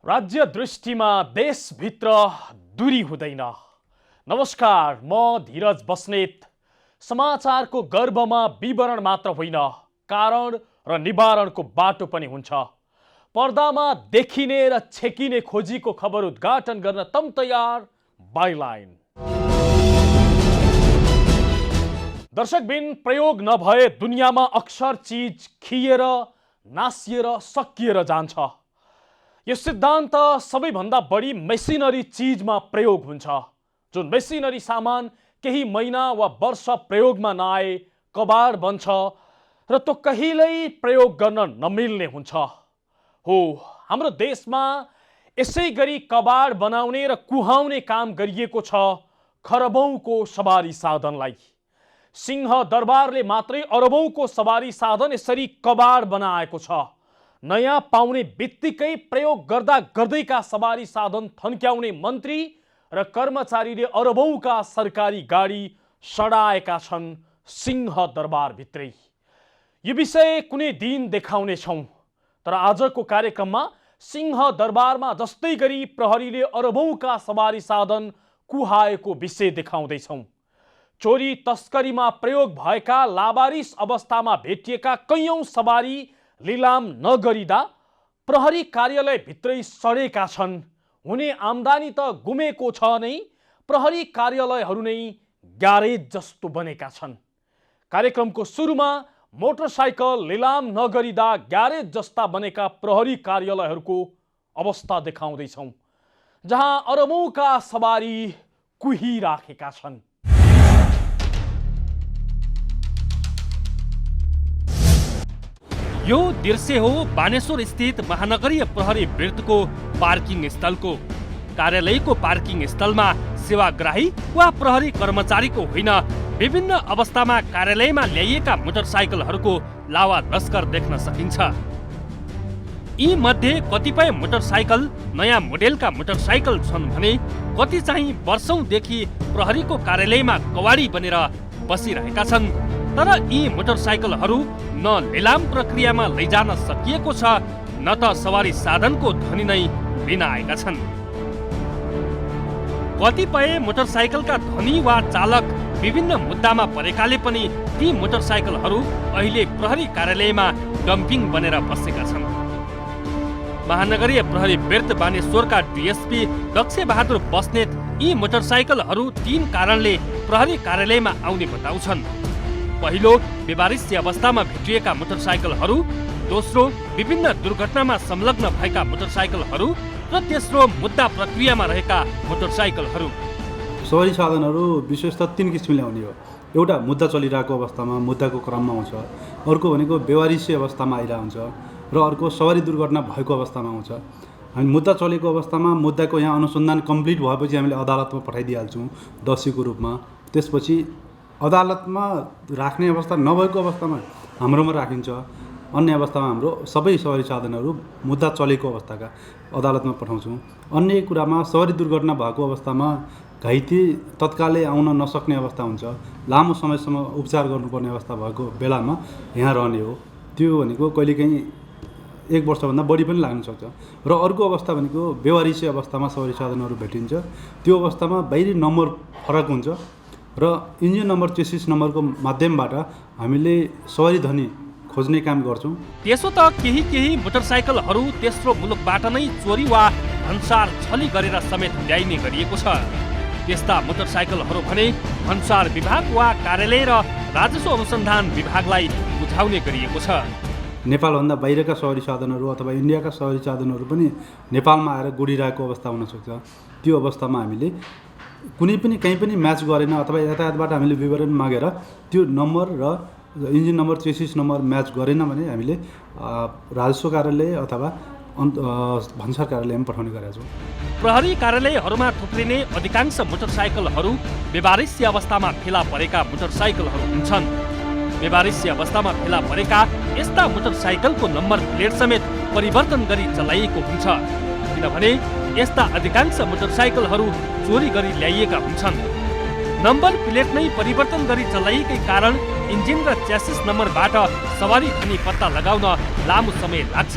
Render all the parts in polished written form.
राज्य दृष्टिमा देशभित्र दूरी हुँदैन। नमस्कार, म धीरज बस्नेत। समाचारको गर्भमा विवरण मात्र होइन, कारण र निवारणको बाटो पनि हुन्छ। पर्दामा देखिने र छेकिने खोजीको खबर उद्घाटन गर्न तम तयार बाइलाइन। दर्शकबिन, प्रयोग नभए दुनियाँमा अक्सर चीज खिएर, नासिएर, सकिएर जान्छ। यो सिद्धान्त सबैभन्दा बढी मेसिनरी चीजमा प्रयोग हुन्छ, जुन मेसिनरी सामान केही महिना वा वर्ष प्रयोगमा नआए कबाड बन्छ र त्यो कहिल्यै प्रयोग गर्न नमिल्ने हुन्छ। हो, हाम्रो देशमा यसै गरी कबाड बनाउने र कुहाउने काम गरिएको छ खरबौंको सवारी साधनलाई। सिंह दरबारले मात्रै अरबौंको सवारी साधन यसरी कबाड बनाएको छ। नयाँ पाउने बित्तिकै प्रयोग गर्दा गर्दैका सवारी साधन थन्क्याउने मन्त्री र कर्मचारीले अरबौंका सरकारी गाडी सडाएका छन् सिंह दरबारभित्रै। यो विषय कुनै दिन देखाउने छौँ, तर आजको कार्यक्रममा सिंह दरबारमा जस्तै गरी प्रहरीले अरबौंका सवारी साधन कुहाएको विषय देखाउँदैछौँ। चोरी तस्करीमा प्रयोग भएका लावारिस अवस्थामा भेटिएका कैयौं सवारी लिलाम नगरिदा प्रहरी कार्यालय भित्रै सडेका छन्। हुने आम्दानी त गुमेको छ नै, प्रहरी कार्यालयहरू नै ग्यारेज जस्तो बनेका छन्। कार्यक्रमको सुरुमा मोटरसाइकल लिलाम नगरिदा ग्यारेज जस्ता बनेका प्रहरी कार्यालयहरूको अवस्था देखाउँदैछौँ, जहाँ अरबौंका सवारी कुहिराखेका छन्। यो दृश्य हो बानेश्वर स्थित महानगरीय प्रहरी वृत्तको पार्किङ स्थलको। कार्यालयको पार्किङ स्थलमा सेवाग्राही वा प्रहरी कर्मचारीको होइन, विभिन्न अवस्थामा कार्यालयमा ल्याइएका मोटरसाइकलहरूको लावा लस्कर देख्न सकिन्छ। यी मध्ये कतिपय मोटरसाइकल नयाँ मोडेलका मोटरसाइकल छन् भने कति चाहिँ वर्षौंदेखि प्रहरीको कार्यालयमा कवाडी बनेर बसिरहेका छन्। तर यी मोटरसाइकलहरू न लिलाम प्रक्रियामा लैजान सकिएको छ, न त सवारी साधनको ध्वनि नै लिन आएका छन्। कतिपय मोटरसाइकलका धनी वा चालक विभिन्न मुद्दामा परेकाले पनि ती मोटरसाइकलहरू अहिले प्रहरी कार्यालयमा डम्पिङ बनेर बसेका छन्। महानगरीय प्रहरी वृत्त बानेश्वरका डीएसपी दक्ष बहादुर बस्नेत यी मोटरसाइकलहरू 3 कारणले प्रहरी कार्यालयमा आउने बताउँछन्। पहिलो, बेवारिस अवस्थामा भेटिएका मोटरसाइकलहरू, दोस्रो, विभिन्न दुर्घटनामा संलग्न भएका मोटरसाइकलहरू र तेस्रो, मुद्दा प्रक्रियामा रहेका मोटरसाइकलहरू। सवारी साधनहरू विशेषतः 3 किसिमले आउने हो। एउटा मुद्दा चलिरहेको अवस्थामा, मुद्दाको क्रममा आउँछ। अर्को भनेको बेवारिसी अवस्थामा आइरहेको हुन्छ र अर्को सवारी दुर्घटना भएको अवस्थामा आउँछ। हामी मुद्दा चलेको अवस्थामा मुद्दाको यहाँ अनुसन्धान कम्प्लिट भएपछि हामीले अदालतमा पठाइदिइहाल्छौँ दोषीको रूपमा। त्यसपछि अदालतमा राख्ने अवस्था नभएको अवस्थामा हाम्रोमा राखिन्छ। अन्य अवस्थामा हाम्रो सबै सवारी साधनहरू मुद्दा चलेको अवस्थाका अदालतमा पठाउँछौँ। अन्य कुरामा सवारी दुर्घटना भएको अवस्थामा घाइते तत्कालै आउन नसक्ने अवस्था हुन्छ, लामो समयसम्म उपचार गर्नुपर्ने अवस्था भएको बेलामा यहाँ रहने हो। त्यो भनेको कहिलेकाहीँ 1 वर्षभन्दा बढी पनि लाग्न सक्छ। र अर्को अवस्था भनेको बेवारिसी अवस्थामा सवारी साधनहरू भेटिन्छ। त्यो अवस्थामा बाहिरी नम्बर फरक हुन्छ र इन्जिन नम्बर, चेसिस नम्बरको माध्यमबाट हामीले सवारी धनी खोज्ने काम गर्छौँ। त्यसो त केही मोटरसाइकलहरू तेस्रो मुलुकबाट नै चोरी वा भन्सार छली गरेर समेत ल्याइने गरिएको छ। त्यस्ता मोटरसाइकलहरू भने भन्सार विभाग वा कार्यालय र राजस्व अनुसन्धान विभागलाई बुझाउने गरिएको छ। नेपालभन्दा बाहिरका सवारी साधनहरू अथवा इन्डियाका सवारी साधनहरू पनि नेपालमा आएर गुडिरहेको अवस्था हुनसक्छ। त्यो अवस्थामा हामीले कुनै पनि कहीँ पनि म्याच गरेन अथवा यातायातबाट हामीले विवरण मागेर त्यो नम्बर र engine number, chassis number match गरेन भने हामीले राजस्व कार्यालय अथवा भन्सार कार्यालयमा पठाउने गरेका छौँ। प्रहरी कार्यालयहरूमा थुप्रिने अधिकांश मोटरसाइकलहरू बेवारिसी अवस्थामा फेला परेका मोटरसाइकलहरू हुन्छन्। बेवारिसी अवस्थामा फेला परेका यस्ता मोटरसाइकलको नम्बर प्लेट समेत परिवर्तन गरी चलाइएको हुन्छ, किनभने यस्ता अधिकांश मोटरसाइकलहरू चोरी गरी ल्याइएका हुन्छन्। नम्बर प्लेट नै परिवर्तन गरी चलाइएकै कारण इन्जिन र च्यासिस नम्बरबाट सवारी धनी पत्ता लगाउन लामो समय लाग्छ।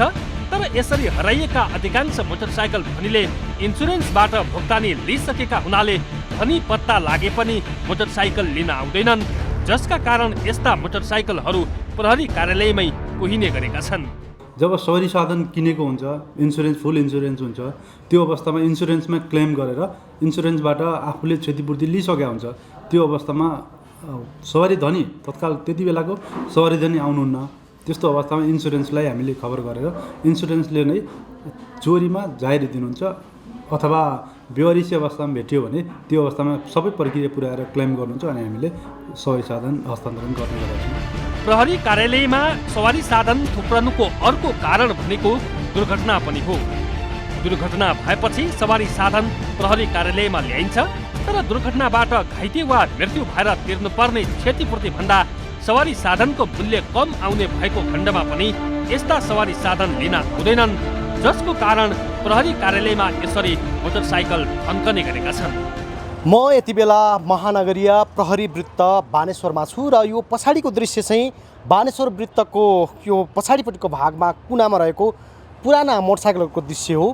तर यसरी हराइएका अधिकांश मोटरसाइकल धनीले इन्सुरेन्सबाट भुक्तानी लिइसकेका हुनाले धनी पत्ता लागे पनि मोटरसाइकल लिन आउँदैनन्, जसका कारण यस्ता मोटरसाइकलहरू प्रहरी कार्यालयमै कुहिने गरेका छन्। जब सवारी साधन किनेको हुन्छ, फुल इन्सुरेन्स हुन्छ, त्यो अवस्थामा इन्सुरेन्समा क्लेम गरेर इन्सुरेन्सबाट आफूले क्षतिपूर्ति लिइसकेका हुन्छ। त्यो अवस्थामा सवारी धनी तत्काल त्यति बेलाको सवारी धनी आउनुहुन्न। त्यस्तो अवस्थामा इन्सुरेन्सलाई हामीले खबर गरेर इन्सुरेन्सले नै चोरीमा जाहेरी दिनुहुन्छ अथवा बेवारिसी अवस्थामा भेटियो भने त्यो अवस्थामा सबै प्रक्रिया पुर्याएर क्लेम गर्नुहुन्छ अनि हामीले सवारी साधन हस्तान्तरण गर्ने गर्छौँ। प्रहरी कार्यालयमा सवारी साधन थुप्रनुको अर्को कारण भनेको दुर्घटना पनि हो। दुर्घटना भएपछि सवारी साधन प्रहरी कार्यालयमा ल्याइन्छ, तर दुर्घटनाबाट घाइते वा मृत्यु भएर तिर्नुपर्ने क्षतिपूर्ति भन्दा सवारी साधनको मूल्य कम आउने भएको खण्डमा पनि यस्ता सवारी साधन लिन हुँदैनन्, जसको कारण प्रहरी कार्यालयमा यसरी मोटरसाइकल थन्कने गरेका छन्। म यति बेला महानगरीय प्रहरी वृत्त बानेश्वरमा छु र यो पछाडिको दृश्य चाहिँ बानेश्वर वृत्तको यो पछाडिपट्टिको भागमा कुनामा रहेको पुराना मोटरसाइकलहरूको दृश्य हो।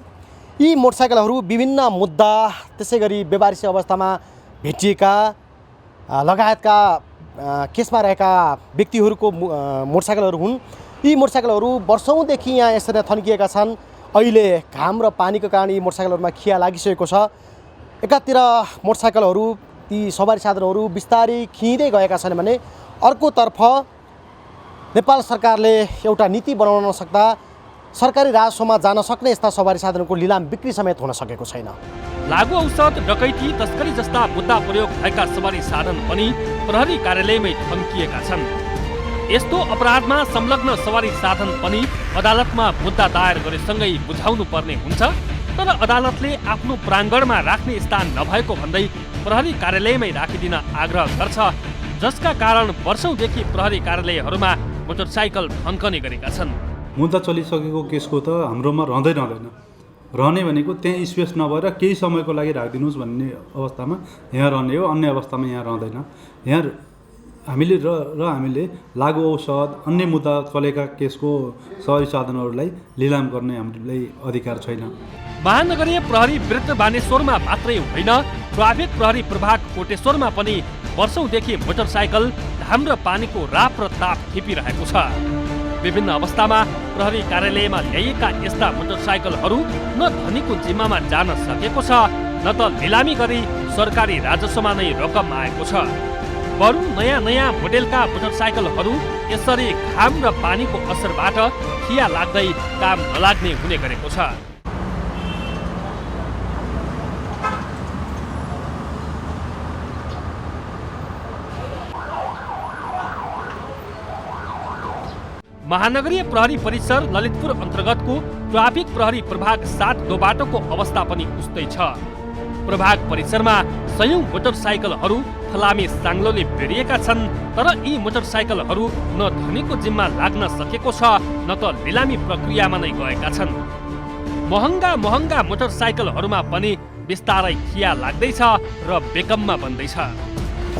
यी मोटरसाइकलहरू विभिन्न मुद्दा, त्यसै गरी बेवारिसी अवस्थामा भेटिएका लगायतका केसमा रहेका व्यक्तिहरूको मोटरसाइकलहरू हुन्। यी मोटरसाइकलहरू वर्षौँदेखि यहाँ यसरी थन्किएका छन्। अहिले घाम र पानीको कारण यी मोटरसाइकलहरूमा खिया लागिसकेको छ। एकातिर मोटरसाइकलहरू, ती सवारी साधनहरू बिस्तारै खिँदै गएका छन् भने अर्कोतर्फ नेपाल सरकारले एउटा नीति बनाउन नसक्दा सरकारी राजस्वमा जान सक्ने यस्ता सवारी साधनको लिलाम बिक्री समेत हुन सकेको छैन। लागु औषध, डकैती, तस्करी जस्ता मुद्दा प्रयोग भएका सवारी साधन पनि प्रहरी कार्यालयमै थन्किएका छन्। यस्तो अपराधमा संलग्न सवारी साधन पनि अदालतमा मुद्दा दायर गरेसँगै बुझाउनु पर्ने हुन्छ, तर अदालतले आफ्नो प्राङ्गणमा राख्ने स्थान नभएको भन्दै प्रहरी कार्यालयमै राखिदिन आग्रह गर्छ, जसका कारण वर्षौँदेखि प्रहरी कार्यालयहरूमा मोटरसाइकल थन्कने गरेका छन्। मुद्दा चलिसकेको केसको त हाम्रोमा रहँदैन। रहने भनेको त्यहाँ स्पेस नभएर केही समयको लागि राखिदिनुहोस् भन्ने अवस्थामा यहाँ रहने हो, अन्य अवस्थामा यहाँ रहँदैन। यहाँ हामीले लागु औषध, अन्य मुद्दा चलेका केसको सवारी साधनहरूलाई लिलाम गर्ने हामीलाई अधिकार छैन। महानगरीय प्रहरी वृत्त बानेश्वरमा मात्रै होइन, ट्राफिक प्रहरी प्रभाग कोटेश्वरमा पनि वर्षौँदेखि मोटरसाइकल घाम र पानीको राप र ताप खेपिरहेको छ। विभिन्न अवस्थामा प्रहरी कार्यालयमा ल्याइएका यस्ता मोटरसाइकलहरू न धनीको जिम्मामा जान सकेको छ, न त लिलामी गरी सरकारी राजस्वमा नै रकम आएको छ। बरु नयाँ मोडेलका मोटरसाइकलहरू यसरी घाम र पानीको असरबाट खिया लाग्दै काम नलाग्ने हुने गरेको छ। महानगरीय प्रहरी परिसर ललितपुर अन्तर्गतको ट्राफिक प्रहरी प्रभाग 7 दोबाटोको अवस्था पनि उस्तै छ। प्रभाग परिसरमा सयौं मोटरसाइकलहरू फलामे साङ्लोले बेरिएका छन्, तर यी मोटरसाइकलहरू न धनीको जिम्मा लाग्न सकेको छ, न त लिलामी प्रक्रियामा नै गएका छन्। महँगा मोटरसाइकलहरूमा पनि बिस्तारै खिया लाग्दैछ र बेकममा बन्दैछ।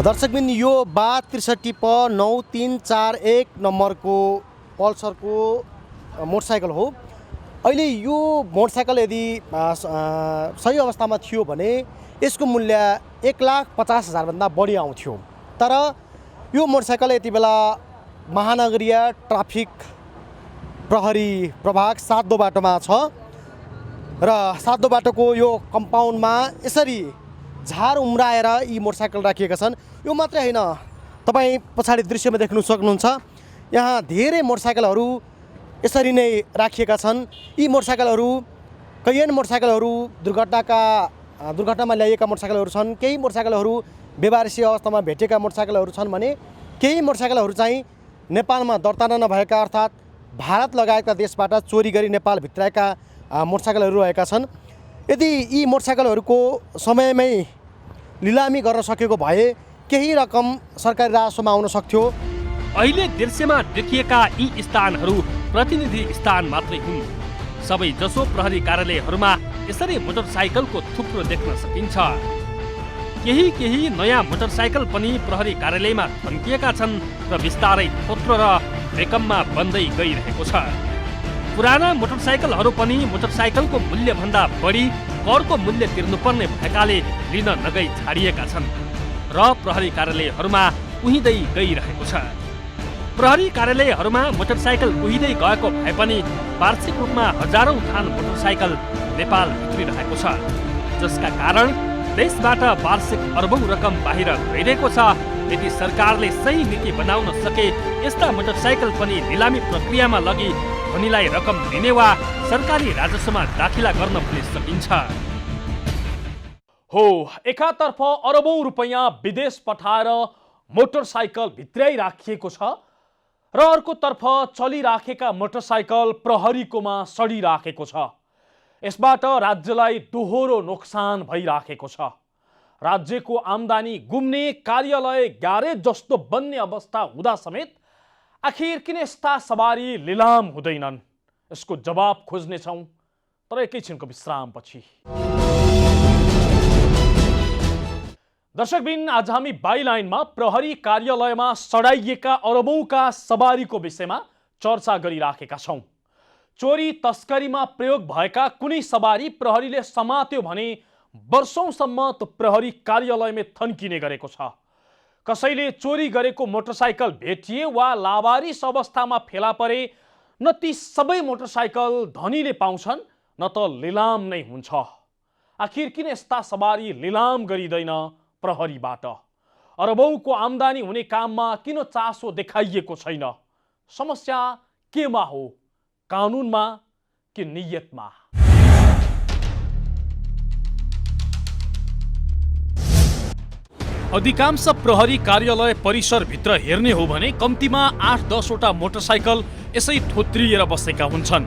दर्शकबिन, यो 63 प 9341 नम्बरको पल्सरको मोटरसाइकल हो। अहिले यो मोटरसाइकल यदि सही अवस्थामा थियो भने यसको मूल्य 1,50,000 भन्दा बढी आउँथ्यो। तर यो मोटरसाइकल यति बेला महानगरीय ट्राफिक प्रहरी प्रभाग 7 दोबाटोमा छ र 7 दोबाटोको यो कम्पाउन्डमा यसरी झार उम्राएर यी मोटरसाइकल राखिएका छन्। यो मात्रै होइन, तपाईँ पछाडि दृश्यमा देख्न सक्नुहुन्छ, यहाँ धेरै मोटरसाइकलहरू यसरी नै राखिएका छन्। यी मोटरसाइकलहरू, कैयन मोटरसाइकलहरू दुर्घटनामा ल्याइएका मोटरसाइकलहरू छन्, केही मोटरसाइकलहरू बेवारिसी अवस्थामा भेटेका मोटरसाइकलहरू छन् भने केही मोटरसाइकलहरू चाहिँ नेपालमा दर्ता नभएका अर्थात् भारत लगायतका देशबाट चोरी गरी नेपाल भित्राएका मोटरसाइकलहरू रहेका छन्। यदि यी मोटरसाइकलहरूको समयमै लिलामी गर्न सकेको भए केही रकम सरकारी राजस्वमा आउन सक्थ्यो। अहिले दृश्यमा देखिएका यी स्थानहरू प्रतिनिधि स्थान मात्रै हुन्। सबै जसो प्रहरी कार्यालयहरूमा यसरी मोटरसाइकलको थुप्रो देख्न सकिन्छ। केही नयाँ मोटरसाइकल पनि प्रहरी कार्यालयमा थन्किएका छन् र बिस्तारै थोत्रो र बेकममा बन्दै गइरहेको छ। पुराना मोटरसाइकलहरू पनि मोटरसाइकलको मूल्यभन्दा बढी करको मूल्य तिर्नुपर्ने भएकाले लिन नगई छाडिएका छन् र प्रहरी कार्यालयहरूमा कुहिँदै गइरहेको छ। प्रहरी कार्यालयहरूमा मोटरसाइकल कुहिँदै गएको भए पनि वार्षिक रूपमा हजारौं थान मोटरसाइकल नेपाल भित्रिरहेको छ, जसका कारण देशबाट वार्षिक अरबौं रकम बाहिर गइरहेको छ। यदि सरकारले सही नीति बनाउन सके यस्ता मोटरसाइकल पनि निलामी प्रक्रियामा लगी धनीलाई रकम दिने वा सरकारी राजस्वमा दाखिला गर्न पनि सकिन्छ। हो, एकातर्फ अरबौं रुपैयाँ विदेश पठाएर मोटरसाइकल भित्रै राखिएको छ र अर्कोतर्फ चलिराखेका मोटरसाइकल प्रहरीकोमा सडिराखेको छ। यसबाट राज्यलाई दोहोरो नोक्सान भइराखेको छ। राज्यको आम्दानी गुम्ने, कार्यालय ग्यारेज जस्तो बन्ने अवस्था हुँदा समेत आखिर किन यस्ता सवारी लिलाम हुँदैनन्? यसको जवाब खोज्नेछौँ तर एकैछिनको विश्रामपछि। दर्शकबिन, आज हामी बाइलाइनमा प्रहरी कार्यालयमा सडाइएका अरबौंका सवारीको विषयमा चर्चा गरिराखेका छौँ। चोरी तस्करीमा प्रयोग भएका कुनै सवारी प्रहरीले समात्यो भने वर्षौंसम्म त्यो प्रहरी कार्यालयमै थन्किने गरेको छ। कसैले चोरी गरेको मोटरसाइकल भेटिए वा लावारिस अवस्थामा फेला परे न ती सबै मोटरसाइकल धनीले पाउँछन् न त लिलाम नै हुन्छ। आखिर किन यस्ता सवारी लिलाम गरिँदैन प्रहरीबाट? अरबौंको आम्दानी हुने काममा किन चासो देखाइएको छैन? समस्या केमा हो? कानुनमा कि नियतमा? अधिकांश प्रहरी कार्यालय परिसरभित्र हेर्ने हो भने कम्तीमा 8-10 वटा मोटरसाइकल यसै थोत्रिएर बसेका हुन्छन्।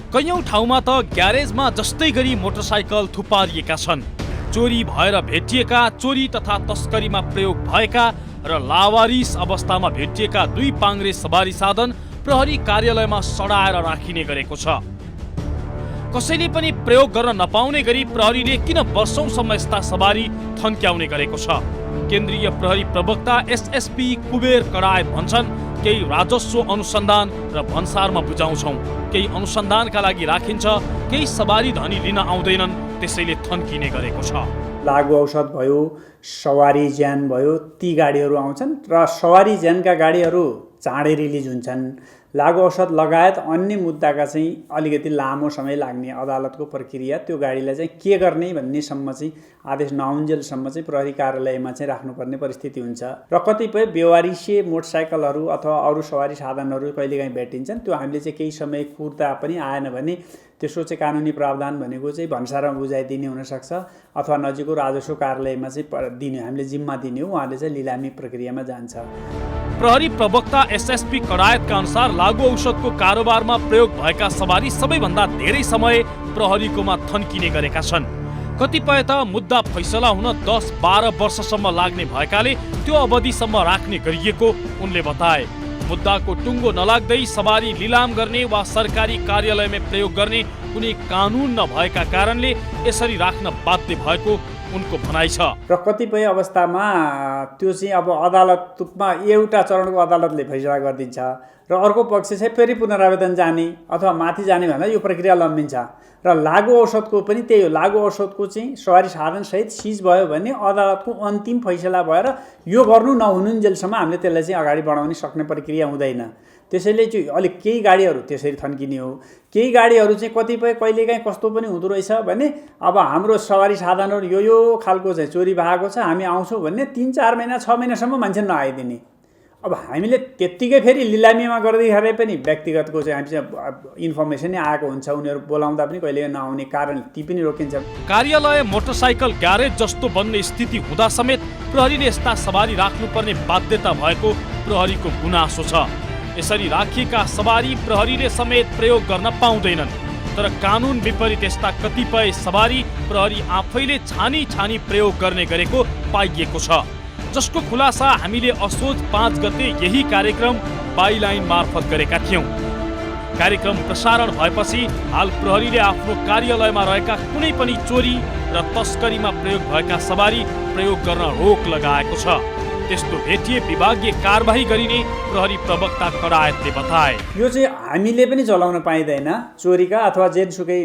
कैयौं ठाउँमा त ग्यारेजमा जस्तै गरी मोटरसाइकल थुपारिएका छन्। चोरी भएर भेटिएका, चोरी तथा तस्करीमा प्रयोग भएका र लावारिस अवस्थामा भेटिएका 2 पाङ्ग्रे सवारी साधन प्रहरी कार्यालयमा सडाएर राखिने गरेको छ। कसैले पनि प्रयोग गर्न नपाउने गरी प्रहरीले किन वर्षौंसम्म यस्ता सवारी थन्क्याउने गरेको छ? केन्द्रीय प्रहरी प्रवक्ता एसएसपी कुबेर कडायत भन्छन्, केही राजस्व अनुसन्धान र भन्सारमा बुझाउँछौँ। केही अनुसन्धानका लागि राखिन्छ, केही सवारी धनी लिन आउँदैनन्, त्यसैले थन्किने गरेको छ। लागु औषध भयो, सवारी ज्यान भयो, ती गाडीहरू आउँछन् र सवारी ज्यानका गाडीहरू चाँडै रिलिज हुन्छन्। लागु औषध लगायत अन्य मुद्दाका चाहिँ अलिकति लामो समय लाग्ने अदालतको प्रक्रिया, त्यो गाडीलाई चाहिँ के गर्ने भन्नेसम्म चाहिँ आदेश नआउन्जेलसम्म चाहिँ प्रहरी कार्यालयमा चाहिँ राख्नुपर्ने परिस्थिति हुन्छ। र कतिपय बेवारिसे मोटरसाइकलहरू अथवा अरू सवारी साधनहरू कहिलेकाहीँ भेटिन्छन्, त्यो हामीले चाहिँ केही समय कुर्दा पनि आएन भने त्यसको चाहिँ कानुनी प्रावधान भनेको चाहिँ भन्सारमा बुझाइदिने हुनसक्छ अथवा नजिकको राजस्व कार्यालयमा चाहिँ दिने, हामीले जिम्मा दिने हो, उहाँले चाहिँ लिलामी प्रक्रियामा जान्छ। प्रहरी प्रवक्ता एसएसपी कडायतका अनुसार लागु औषधको कारोबारमा प्रयोग भएका सवारी सबैभन्दा धेरै समय प्रहरीकोमा थन्किने गरेका छन्। कतिपय त मुद्दा फैसला हुन 10-12 वर्षसम्म लाग्ने भएकाले त्यो अवधिसम्म राख्ने गरिएको उनले बताए। मुद्दाको टुङ्गो नलाग्दै सवारी लिलाम गर्ने वा सरकारी कार्यालयमै प्रयोग गर्ने कुनै कानुन नभएका कारणले यसरी राख्न बाध्य भएको उनको भनाइ छ। र कतिपय अवस्थामा त्यो चाहिँ अब अदालतमा एउटा चरणको अदालतले फैसला गरिदिन्छ र अर्को पक्ष चाहिँ फेरि पुनरावेदन जाने अथवा माथि जाने भन्दा यो प्रक्रिया लम्बिन्छ। र लागु औषधको पनि त्यही हो, लागु औषधको चाहिँ सवारी साधनसहित सिज भयो भने अदालतको अन्तिम फैसला भएर यो गर्नु नहुनुन्जेलसम्म हामीले त्यसलाई चाहिँ अगाडि बढाउन सक्ने प्रक्रिया हुँदैन। त्यसैले चाहिँ अलिक केही गाडीहरू त्यसरी थन्किने हो। केही गाडीहरू चाहिँ कतिपय कहिलेकाहीँ कस्तो पनि हुँदो रहेछ भने अब हाम्रो सवारी साधनहरू यो खालको चाहिँ चोरी भएको छ, हामी आउँछौँ भन्ने 3-4 महिना 6 महिनासम्म मान्छे नआइदिने। अब हामीले त्यत्तिकै फेरि लिलामीमा गर्दाखेरि पनि व्यक्तिगतको चाहिँ हामी चाहिँ इन्फर्मेसनै आएको हुन्छ, उनीहरू बोलाउँदा पनि कहिले नआउने कारण ती पनि रोकिन्छ। कार्यालय मोटरसाइकल ग्यारेज जस्तो बन्ने स्थिति हुँदा समेत प्रहरीले यस्ता सवारी राख्नुपर्ने बाध्यता भएको प्रहरीको गुनासो छ। यसरी राखिएका सवारी प्रहरीले समेत प्रयोग गर्न पाउँदैनन्। तर कानुन विपरीत यस्ता कतिपय सवारी प्रहरी आफैले छानी छानी प्रयोग गर्ने गरेको पाइएको छ, जसको खुलासा हामीले असोज 5 गते यही कार्यक्रम बाइलाइन मार्फत गरेका थियौं। कार्यक्रम प्रसारण भएपछि हाल प्रहरीले आफ्नो कार्यालयमा रहेका कुनै पनि चोरी र तस्करीमा प्रयोग भएका सवारी प्रयोग गर्न रोक लगाएको छ। त्यस्तो भेटिए विभागीय कारबाही गरिने प्रहरी प्रवक्ता करायतले बताए। यो चाहिँ हामीले पनि चलाउन पाइँदैन। चोरीका अथवा जेनसुकै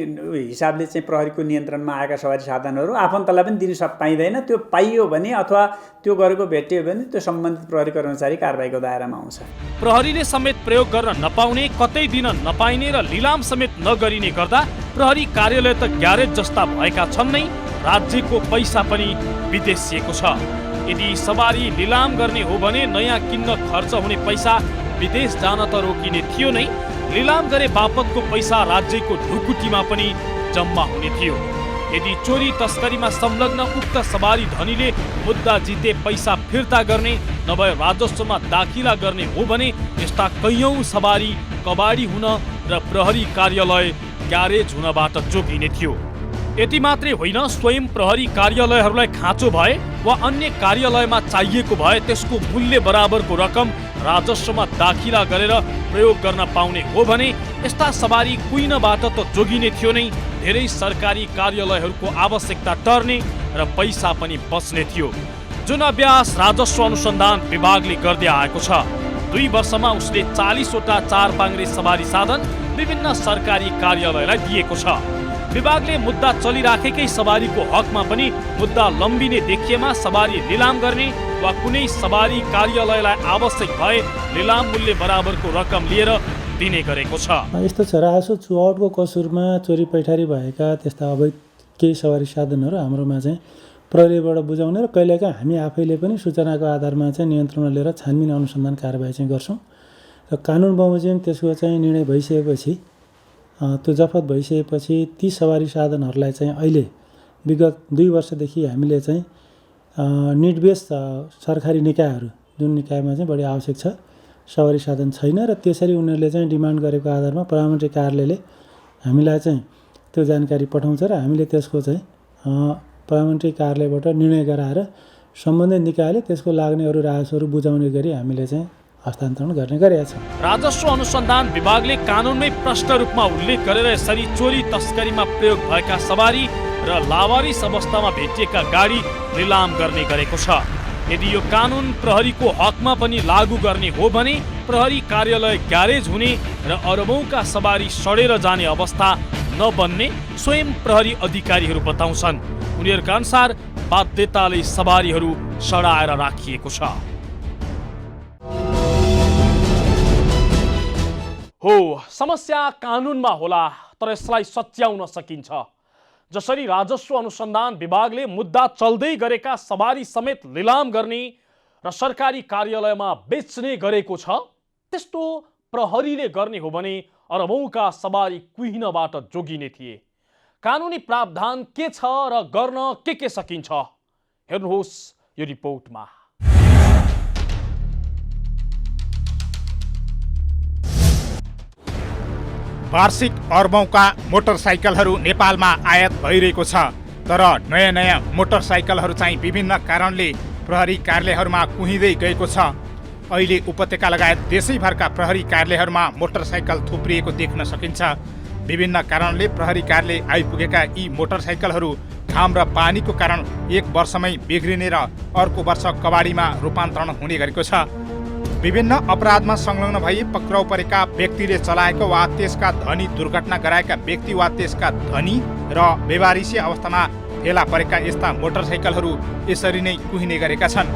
हिसाबले चाहिँ प्रहरीको नियन्त्रणमा आएका सवारी साधनहरू आफन्तलाई पनि दिन पाइँदैन। त्यो पाइयो भने अथवा त्यो गरेको भेटियो भने त्यो सम्बन्धित प्रहरी कर्मचारी कारबाहीको दायरामा आउँछ। प्रहरीले समेत प्रयोग गर्न नपाउने, कतै दिन नपाइने र लिलाम समेत नगरिने गर्दा प्रहरी कार्यालय त ग्यारेज जस्ता भएका छन् नै, राज्यको पैसा पनि विदेशिएको छ। यदि सवारी लिलाम गर्ने हो भने नयाँ किन्न खर्च हुने पैसा विदेश जान त रोकिने थियो नै, लिलाम गरे बापतको पैसा राज्यको ढुकुटीमा पनि जम्मा हुने थियो। यदि चोरी तस्करीमा संलग्न उक्त सवारी धनीले मुद्दा जिते पैसा फिर्ता गर्ने नभए राजस्वमा दाखिला गर्ने हो भने यस्ता कैयौं सवारी कबाडी हुन र प्रहरी कार्यालय ग्यारेज हुनबाट जोगिने थियो। यति मात्रै होइन, स्वयं प्रहरी कार्यालयहरूलाई खाँचो भए वा अन्य कार्यालयमा चाहिएको भए त्यसको मूल्य बराबरको रकम राजस्वमा दाखिला गरेर प्रयोग गर्न पाउने हो भने यस्ता सवारी कुइनबाट त जोगिने थियो नै, धेरै सरकारी कार्यालयहरूको आवश्यकता टर्ने र पैसा पनि बच्ने थियो, जुन अभ्यास राजस्व अनुसन्धान विभागले गर्दै आएको छ। 2 वर्षमा उसले 40 वटा चारपाङ्ग्रे सवारी साधन विभिन्न सरकारी कार्यालयलाई दिएको छ। विभागले मुद्दा चलिराखेकै सवारीको हकमा पनि मुद्दा लम्बिने देखिएमा सवारी लिलाम गर्ने वा कुनै सवारी कार्यालयलाई आवश्यक भए लिलाम मूल्य बराबरको रकम लिएर दिने गरेको छ। यस्तो छ, राजस्व चुहावटको कसुरमा चोरी पैठारी भएका त्यस्ता अवैध केही सवारी साधनहरू हाम्रोमा चाहिँ प्रहरीबाट बुझाउने र कहिलेकाहीँ हामी आफैले पनि सूचनाको आधारमा चाहिँ नियन्त्रणमा लिएर छानबिन अनुसन्धान कारबाही चाहिँ गर्छौँ। र कानुन बमोजिम त्यसको चाहिँ निर्णय भइसकेपछि, त्यो जफत भइसकेपछि ती सवारी साधनहरूलाई चाहिँ अहिले विगत 2 वर्षदेखि हामीले चाहिँ निर्देश सरकारी निकायहरू, जुन निकायमा चाहिँ बढी आवश्यक छ सवारी साधन छैन र त्यसरी उनीहरूले चाहिँ डिमान्ड गरेको आधारमा प्रधानमन्त्री कार्यालयले हामीलाई चाहिँ त्यो जानकारी पठाउँछ र हामीले त्यसको चाहिँ प्रधानमन्त्री कार्यालयबाट निर्णय गराएर सम्बन्धित निकायले त्यसको लाग्ने अरू राजस्वहरू बुझाउने गरी हामीले चाहिँ हस्तान्तरण गर्ने गरेका छौँ। राजस्व अनुसन्धान विभागले कानुनमै प्रष्ट रूपमा उल्लेख गरेर यसरी चोरी तस्करीमा प्रयोग भएका सवारी र लावारिस अवस्थामा भेटिएका गाडी लिलाम गर्ने गरेको छ। यदि यो कानुन प्रहरीको हकमा पनि लागू गर्ने हो भने प्रहरी कार्यालय ग्यारेज हुने र अरबौंका सवारी सडेर जाने अवस्था नबन्ने स्वयं प्रहरी अधिकारीहरू बताउँछन्। उनीहरूका अनुसार बाध्यताले सवारीहरू सडाएर राखिएको छ। हो, समस्या कानुनमा होला, तर यसलाई सच्याउन सकिन्छ। जसरी राजस्व अनुसन्धान विभागले मुद्दा चल्दै गरेका सवारी समेत लिलाम गर्ने र सरकारी कार्यालयमा बेच्ने गरेको छ, त्यस्तो प्रहरीले गर्ने हो भने अरबौंका सवारी कुहिनबाट जोगिने थिए। कानुनी प्रावधान के छ र गर्न के सकिन्छ, हेर्नुहोस् यो रिपोर्टमा। वार्षिक अर्बौंका मोटरसाइकलहरू नेपालमा आयात भइरहेको छ, तर नयाँ नयाँ मोटरसाइकलहरू चाहिँ विभिन्न कारणले प्रहरी कार्यालयहरूमा कुहिँदै गएको छ। अहिले उपत्यका लगायत देशैभरका प्रहरी कार्यालयहरूमा मोटरसाइकल थुप्रिएको देख्न सकिन्छ। विभिन्न कारणले प्रहरी कार्यालय आइपुगेका यी मोटरसाइकलहरू घाम र पानीको कारण 1 वर्षमै बिग्रिने र अर्को वर्ष कबाडीमा रूपान्तरण हुने गरेको छ। विभिन्न अपराधमा संलग्न भई पक्राउ परेका व्यक्तिले चलाएको वा त्यसका धनी दुर्घटना गराएका व्यक्ति वा त्यसका धनी र बेवारिसी अवस्थामा फेला परेका यस्ता मोटरसाइकलहरू यसरी नै कुहिने गरेका छन्।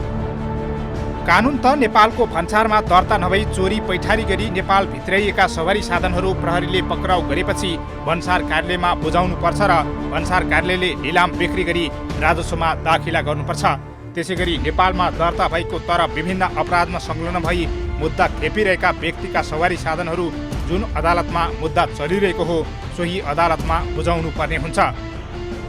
कानुन त नेपालको भन्सारमा दर्ता नभई चोरी पैठारी गरी नेपाल भित्राइएका सवारी साधनहरू प्रहरीले पक्राउ गरेपछि भन्सार कार्यालयमा बुझाउनु पर्छ र भन्सार कार्यालयले लिलाम बिक्री गरी राजस्वमा दाखिला गर्नुपर्छ। त्यसैगरी नेपालमा दर्ता भएको तर विभिन्न अपराधमा संलग्न भई मुद्दा खेपिरहेका व्यक्तिका सवारी साधनहरू जुन अदालतमा मुद्दा चलिरहेको हो सोही अदालतमा बुझाउनु पर्ने हुन्छ।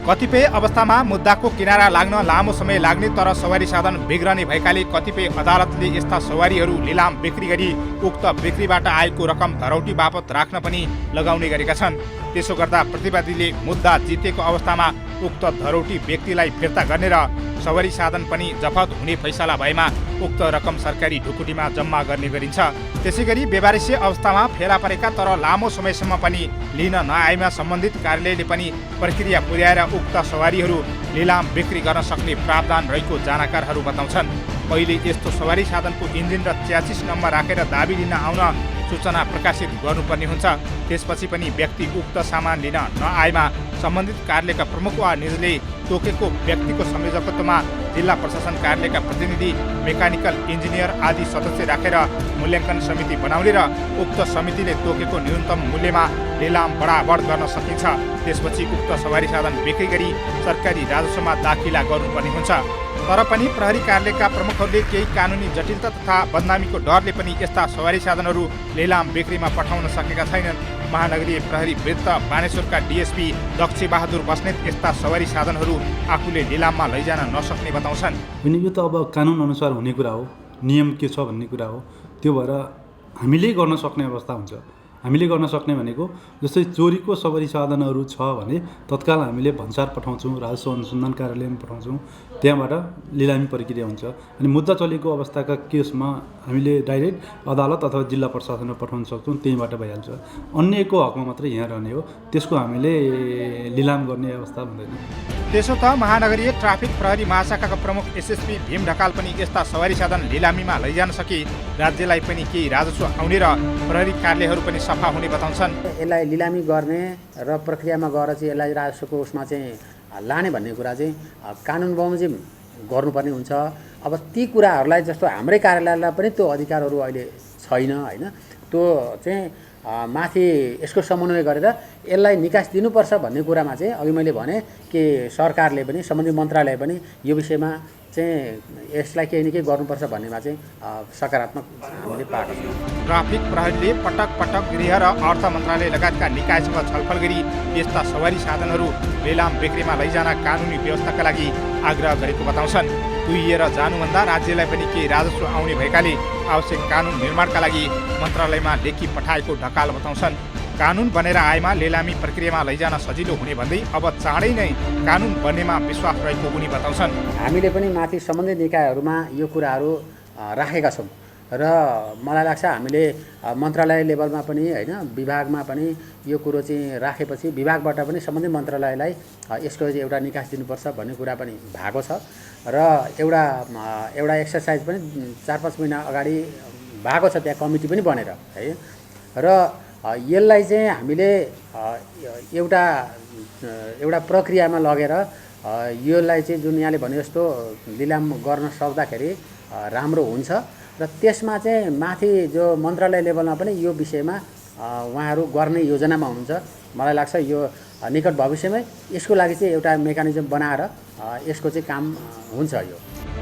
कतिपय अवस्थामा मुद्दाको किनारा लाग्न लामो समय लाग्ने, तर सवारी साधन बिग्रने भएकाले कतिपय अदालतले यस्ता सवारीहरू लिलाम बिक्री गरी उक्त बिक्रीबाट आएको रकम धरौटी बापत राख्न पनि लगाउने गरेका छन्। त्यसो गर्दा प्रतिवादीले मुद्दा जितेको अवस्थामा उक्त धरौटी व्यक्तिलाई फिर्ता गर्ने र सवारी साधन पनि जफत हुने फैसला भएमा उक्त रकम सरकारी ढुकुटीमा जम्मा गर्ने गरिन्छ। त्यसैगरी बेवारिसी अवस्थामा फेला परेका तर लामो समयसम्म पनि लिन नआएमा सम्बन्धित कार्यालयले पनि प्रक्रिया पुर्याएर उक्त सवारीहरू लिलाम बिक्री गर्न सक्ने प्रावधान रहेको जानकारहरू बताउँछन्। पहिले यस्तो सवारी साधनको इन्जिन र च्यासिस नम्बर राखेर दाबी लिन आउन सूचना प्रकाशित गर्नुपर्ने हुन्छ। त्यसपछि पनि व्यक्ति उक्त सामान लिन नआएमा सम्बन्धित कार्यालयका प्रमुख वा निजले तोकेको व्यक्तिको संयोजकत्वमा जिल्ला प्रशासन कार्यालयका प्रतिनिधि, मेकानिकल इन्जिनियर आदि सदस्य राखेर मूल्याङ्कन समिति बनाउने र उक्त समितिले तोकेको न्यूनतम मूल्यमा लिलाम बढाबढ गर्न सकिन्छ। त्यसपछि उक्त सवारी साधन बिक्री गरी सरकारी राजस्वमा दाखिला गर्नुपर्ने हुन्छ। तर पनि प्रहरी कार्यालयका प्रमुखहरूले केही कानुनी जटिलता तथा बदनामीको डरले पनि यस्ता सवारी साधनहरू लिलाम बिक्रीमा पठाउन सकेका छैनन्। महानगरीय प्रहरी वृत्त बानेश्वरका डिएसपी दक्ष बहादुर बस्नेत यस्ता सवारी साधनहरू आफूले लिलाममा लैजान नसक्ने बताउँछन्। यो त अब कानुन अनुसार हुने कुरा हो, नियम के छ भन्ने कुरा हो। त्यो भएर हामीले गर्न सक्ने अवस्था हुन्छ। हामीले गर्न सक्ने भनेको जस्तै चोरीको सवारी साधनहरू छ भने तत्काल हामीले भन्सार पठाउँछौँ, राजस्व अनुसन्धान कार्यालयमा पठाउँछौँ, त्यहाँबाट लिलामी प्रक्रिया हुन्छ। अनि मुद्दा चलेको अवस्थाका केसमा हामीले डाइरेक्ट अदालत अथवा जिल्ला प्रशासनमा पठाउन सक्छौँ, त्यहीँबाट भइहाल्छ। अन्यको हकमा मात्रै यहाँ रहने हो, त्यसको हामीले लिलाम गर्ने अवस्था हुँदैन। त्यसो त महानगरीय ट्राफिक प्रहरी महाशाखाका प्रमुख एसएसपी भीम ढकाल पनि यस्ता सवारी साधन लिलामीमा लैजान सके राज्यलाई पनि केही राजस्व आउने र प्रहरी कार्यालयहरू पनि सफा हुने बताउँछन्। यसलाई लिलामी गर्ने र प्रक्रियामा गएर चाहिँ यसलाई राजस्वको उसमा चाहिँ लाने भन्ने कुरा चाहिँ कानुन बमोजिम गर्नुपर्ने हुन्छ। अब ती कुराहरूलाई जस्तो हाम्रै कार्यालयलाई पनि त्यो अधिकारहरू अहिले छैन होइन। त्यो चाहिँ माथि यसको समन्वय गरेर यसलाई निकास दिनुपर्छ भन्ने कुरामा चाहिँ अघि मैले भने कि सरकारले पनि सम्बन्धित मन्त्रालय पनि यो विषयमा चाहिँ यसलाई केही न केही गर्नुपर्छ भन्नेमा चाहिँ सकारात्मक हामीले पाएको छौँ। ट्राफिक प्रहरीले पटक पटक गृह र अर्थ मन्त्रालय लगायतका निकायसँग छलफल गरी यस्ता सवारी साधनहरू लिलाम बिक्रीमा लैजान कानुनी व्यवस्थाका लागि आग्रह गरेको बताउँछन्। कुहिएर जानुभन्दा राज्यलाई पनि केही राजस्व आउने भएकाले आवश्यक कानुन निर्माणका लागि मन्त्रालयमा लेखी पठाएको ढकाल बताउँछन्। कानुन बनेर आएमा लिलामी प्रक्रियामा लैजान सजिलो हुने भन्दै अब चाँडै नै कानुन बन्नेमा विश्वास रहेको उनी बताउँछन्। हामीले पनि माथि सम्बन्धित निकायहरूमा यो कुराहरू राखेका छौँ र मलाई लाग्छ हामीले मन्त्रालय लेभलमा पनि होइन विभागमा पनि यो कुरो चाहिँ राखेपछि विभागबाट पनि सम्बन्धित मन्त्रालयलाई यसको चाहिँ एउटा निकास दिनुपर्छ भन्ने कुरा पनि भएको छ र एउटा एक्सर्साइज पनि 4-5 महिना अगाडि भएको छ, त्यहाँ कमिटी पनि बनेर है। र यसलाई चाहिँ हामीले एउटा प्रक्रियामा लगेर यसलाई चाहिँ जुन यहाँले भने जस्तो लिलाम गर्न सक्दाखेरि राम्रो हुन्छ र त्यसमा चाहिँ माथि जो मन्त्रालय लेभलमा पनि यो विषयमा उहाँहरू गर्ने योजनामा हुनुहुन्छ। मलाई लाग्छ यो निकट भविष्यमै यसको लागि चाहिँ एउटा मेकानिजम बनाएर यसको चाहिँ काम हुन्छ। यो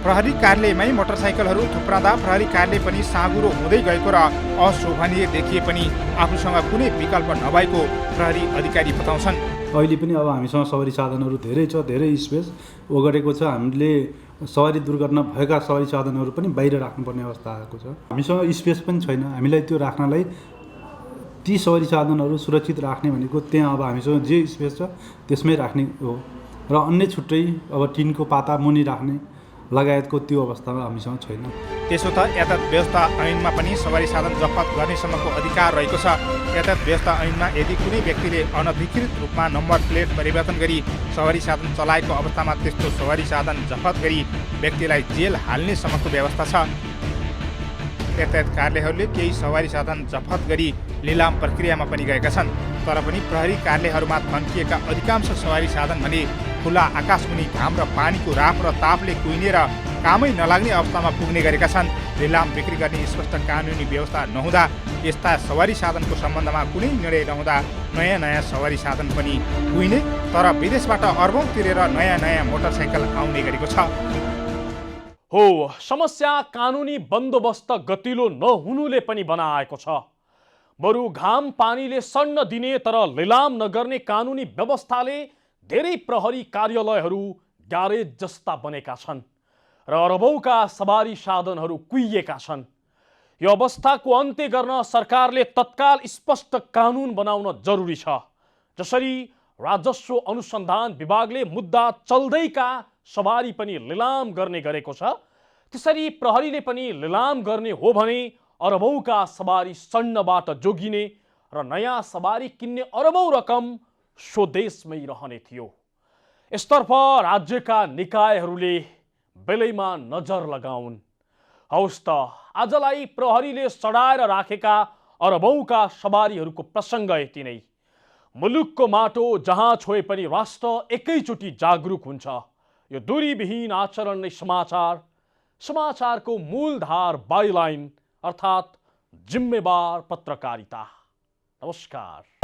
प्रहरी कार्यालयमै मोटरसाइकलहरू थुप्राउँदा प्रहरी कार्यालय पनि साँगुरो हुँदै गएको र अशोभनीय देखिए पनि आफूसँग कुनै विकल्प नभएको प्रहरी अधिकारी बताउँछन्। अहिले पनि अब हामीसँग सवारी साधनहरू धेरै छ, धेरै स्पेस ओगटेको छ। हामीले सवारी दुर्घटना भएका सवारी साधनहरू पनि बाहिर राख्नुपर्ने अवस्था आएको छ। हामीसँग स्पेस पनि छैन। हामीलाई त्यो राख्नलाई ती सवारी साधनहरू सुरक्षित राख्ने भनेको त्यहाँ अब हामीसँग जे स्पेस छ त्यसमै राख्ने हो र अन्य छुट्टै अब टिनको पाता मुनि राख्ने लगायतको त्यो अवस्थामा हामीसँग छैन। त्यसो त यातायात व्यवस्था ऐनमा पनि सवारी साधन जफत गर्नेसम्मको अधिकार रहेको छ। यातायात व्यवस्था ऐनमा यदि कुनै व्यक्तिले अनधिकृत रूपमा नम्बर प्लेट परिवर्तन गरी सवारी साधन चलाएको अवस्थामा त्यस्तो सवारी साधन जफत गरी व्यक्तिलाई जेल हाल्नेसम्मको व्यवस्था छ। यातायात कार्यालयहरूले केही सवारी साधन जफत गरी लिलाम प्रक्रियामा पनि गएका छन्। तर पनि प्रहरी कार्यालयहरूमा थन्किएका अधिकांश सवारी साधन भने खुला आकाशमुनि घाम र पानीको राप र तापले कुहिने र कामै नलाग्ने अवस्थामा पुग्ने गरेका छन्। लिलाम बिक्री गर्ने स्पष्ट कानुनी व्यवस्था नहुँदा यस्ता सवारी साधनको सम्बन्धमा कुनै निर्णय नहुँदा नयाँ सवारी साधन पनि कुहिने तर विदेशबाट अर्बौं तिरेर नयाँ मोटरसाइकल आउने गरेको छ। हो, समस्या कानुनी बन्दोबस्त गतिलो नहुनुले पनि बनाएको छ। बरु घाम पानीले सन्न दिने तर लिलाम नगर्ने कानुनी व्यवस्थाले धेरै प्रहरी कार्यालयहरू ग्यारेज जस्ता बनेका छन् र अरबौंका सवारी साधनहरू कुहिएका छन्। यो अवस्थाको अन्त्य गर्न सरकारले तत्काल स्पष्ट कानुन बनाउन जरुरी छ। जसरी राजस्व अनुसन्धान विभागले मुद्दा चल्दैका सवारी पनि लिलाम गर्ने गरेको छ, त्यसरी प्रहरीले पनि लिलाम गर्ने हो भने अरबौंका सवारी सन्नबाट जोगिने र नयाँ सवारी किन्ने अरबौं रकम स्वदेशमै रहने थियो। यसतर्फ राज्यका निकायहरूले बेलैमा नजर लगाउन्। हौस् त आजलाई प्रहरीले सडाएर राखेका अरबौंका सवारीहरूको प्रसङ्ग यति नै। मुलुकको माटो जहाँ छोए पनि राष्ट्र एकैचोटि जागरुक हुन्छ। यो दूरीविहीन आचरण नै समाचारको मूलधार बाइलाइन अर्थात् जिम्मेवार पत्रकारिता। नमस्कार।